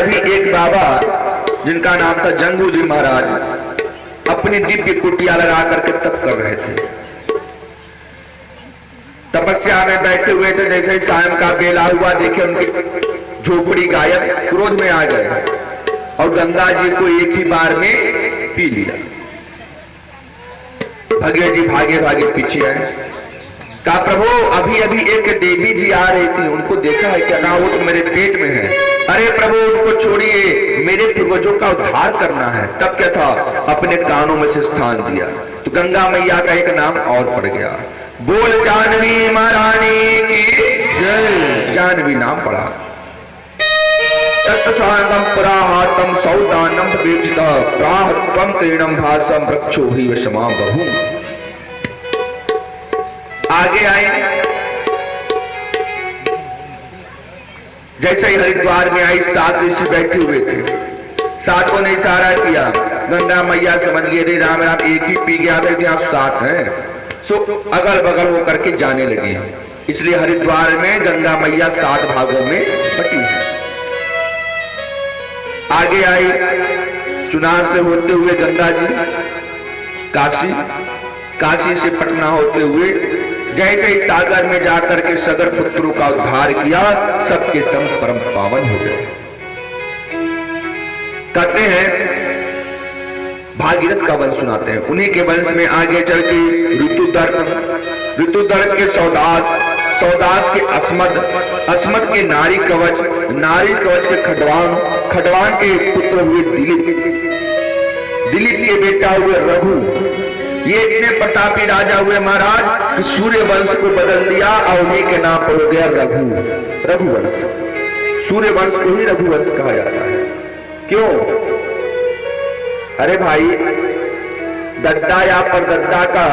अभी एक बाबा जिनका नाम था जंगू जी महाराज अपनी दिव्य कुटिया लगा करके तप कर रहे थे। तपस्या में बैठे हुए थे। जैसे ही सायं का बेला हुआ, देखे उनकी झोपड़ी गायब, क्रोध में आ गए और गंगा जी को एक ही बार में पी लिया। भगे जी भागे भागे पीछे आए, कहा प्रभु अभी अभी एक देवी जी आ रही थी, उनको देखा है क्या? कहा वो तो मेरे पेट में है। अरे प्रभु उनको छोड़िए, मेरे पूर्वजों का उद्धार करना है। तब क्या था, अपने कानों में से स्थान दिया तो गंगा मैया का एक नाम और पड़ गया। बोल जानवी महारानी की जय। जानवी नाम पड़ा। तत्सांगम पुराहातम सौदानम बेचिता प्राहत्वम तीर्णम भासम वृक्षो ही वशमा बहु। आगे आए, जैसे ही हरिद्वार में आई, 7 ऋषि बैठे हुए थे। 7 ने इशारा किया। गंगा मैया समझ लिए रे राम राम एक ही पी गया था, आप 7 हैं। सो अगल बगल वो करके जाने लगे। इसलिए हरिद्वार में गंगा मैया 7 भागों में बटी है। आगे आई, चुनार से होते हुए गंगा जी काशी, काशी से पटना होते हुए जैसे ही सागर में जाकर के सगर पुत्रों का उद्धार किया, सबके संग परम पावन हो गए। कहते हैं भागीरथ का वंश सुनाते हैं, उन्हीं के वंश में आगे चल के ऋतुदर्भ के सौदास, सौदास के अस्मद, अस्मद के नारी कवच, नारी कवच के खडवान, खडवान के पुत्र हुए दिलीप, दिलीप के बेटा हुए रघु। ये इतने प्रतापी राजा हुए महाराज कि सूर्य वंश को बदल दिया और उन्हीं के नाम पर हो गया रघु, रघुवंश। सूर्य वंश को ही रघुवंश कहा जाता है। क्यों? अरे भाई दद्दा या परदद्दा का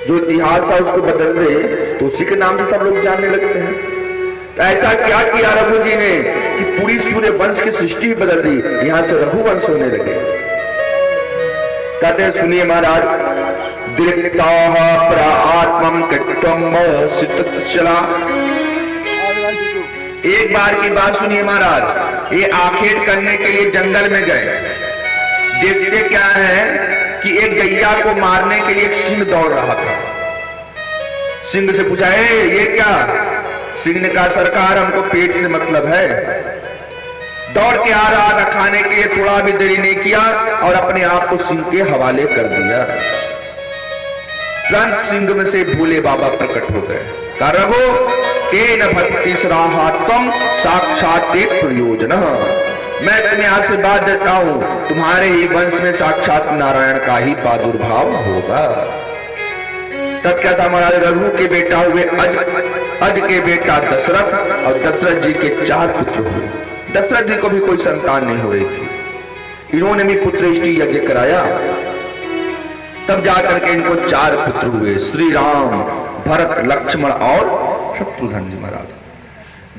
जो इतिहास था उसको बदल दे तो उसी के नाम से सब लोग जानने लगते हैं। तो ऐसा क्या किया रघु जी ने कि पूरी सूर्य वंश की सृष्टि बदल दी, यहां से रघुवंश होने लगे। कहते हैं सुनिए महाराज, एक बार की बात सुनिए महाराज। ये आखेट करने के लिए जंगल में गए। देखते क्या है कि एक गैया को मारने के लिए एक सिंह दौड़ रहा था। सिंह से पूछा, ये क्या? सिंह ने कहा सरकार हमको पेट से मतलब है। दौड़ के आ रहा था, खाने के लिए थोड़ा भी देरी नहीं किया और अपने आप को सिंह के हवाले कर दिया। तुरंत सिंह में से भोले बाबा प्रकट हो गए। कहा रघु तेन भक्ति सराहात्म साक्षात प्रयोजन। मैं तुम्हें आशीर्वाद देता हूं, तुम्हारे ही वंश में साक्षात नारायण का ही प्रादुर्भाव होगा। तब क्या था महाराज, रघु के बेटा हुए अज, अज के बेटा दशरथ और दशरथ जी के 4 पुत्र हुए। दशरथ जी को भी कोई संतान नहीं हो रही थी। इन्होंने भी पुत्रेष्टि यज्ञ कराया। तब जाकर के इनको 4 पुत्र हुए, श्री राम, भरत, लक्ष्मण और शत्रुघ्न जी महाराज।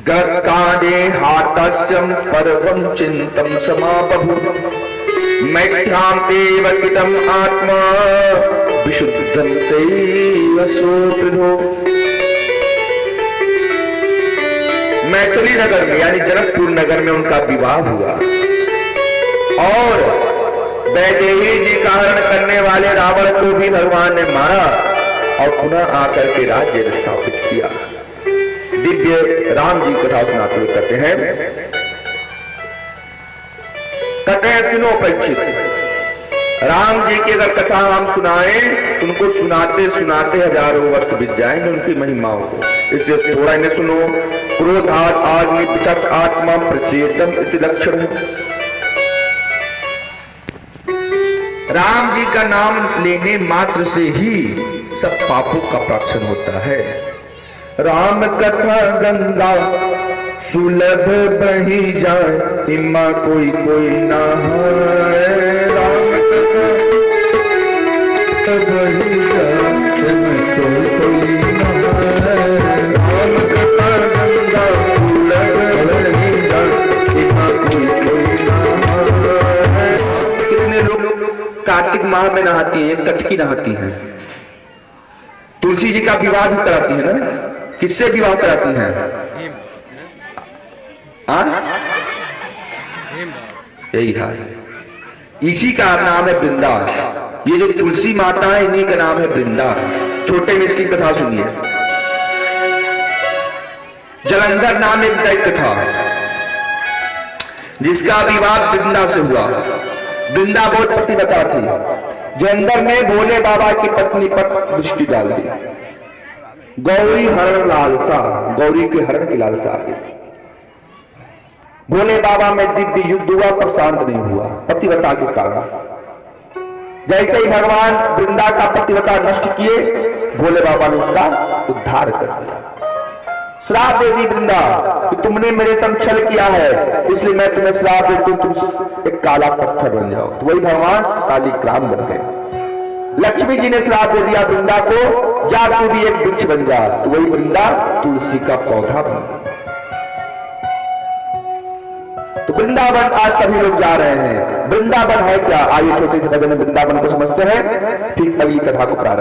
गत्कादे हातस्यम परवम चिंतम समाबभु मैथ्याम तेव कितम आत्मा विशुद्धं तेव सोपृधो। मैथिली नगर में यानी जनकपुर नगर में उनका विवाह हुआ और वैदेही जी का हरण करने वाले रावण को भी भगवान ने मारा और पुनः आकर के राज्य स्थापित किया। दिव्य राम जी कथा सुनाते हुए कहते हैं सुनो परीक्षित, राम जी की अगर कथा हम सुनाएं तो उनको सुनाते सुनाते हजारों वर्ष बीत जाएंगे उनकी महिमाओं को। इसलिए थोड़ा इन्हें सुनो। क्रोधात आग्नि विचक्त आत्मा प्रचेतम इति लक्षण। राम जी का नाम लेने मात्र से ही सब पापों का प्राक्षण होता है। राम कथा गंगा सुलभ बही जाए, इम्मा कोई कोई ना है। राम कथा बही जाए, कोई कोई ना है। राम कथा गंगा सुलभ बही जाए, इम्मा कोई कोई ना है। कितने लोग कार्तिक माह में नहाती हैं, कटकी नहाती हैं। तुलसी जी का विवाह भी कराती है ना। किससे विवाह कराती हैं? यही हाल है। इसी का नाम है वृंदा। ये जो तुलसी माता है इन्हीं का नाम है वृंदा। छोटे में इसकी कथा सुनिए। जलंधर नाम एक दैत्य था जिसका विवाह वृंदा से हुआ। वृंदा बहुत पतिव्रता थी जो अंदर ने भोले बाबा की पत्नी पर दृष्टि डाल दी। गौरी हरण लालसा, गौरी के हरण की लालसा आ गई। भोले बाबा में दिव्य युद्ध हुआ पर शांत नहीं हुआ पतिव्रता के कारण। जैसे ही भगवान वृंदा का पतिव्रता नष्ट किए भोले बाबा ने उसका उद्धार कर दिया। श्राप दे दी वृंदा कि तुमने मेरे संग छल किया है इसलिए मैं तुम्हें श्राप देती हूं, तुम एक काला पत्थर बन जाओ। तो वही भगवान शालिग्राम बन गए। लक्ष्मी जी ने श्राप दे दिया वृंदा को, जा तू भी एक वृक्ष बन जा। तो वही वृंदा तुलसी का पौधा बन गया। तो वृंदावन आज सभी लोग जा रहे हैं। वृंदावन है क्या? आइए छोटे से भजन में वृंदावन को समझते हैं, ठीक अगली कथा को प्रारंभ।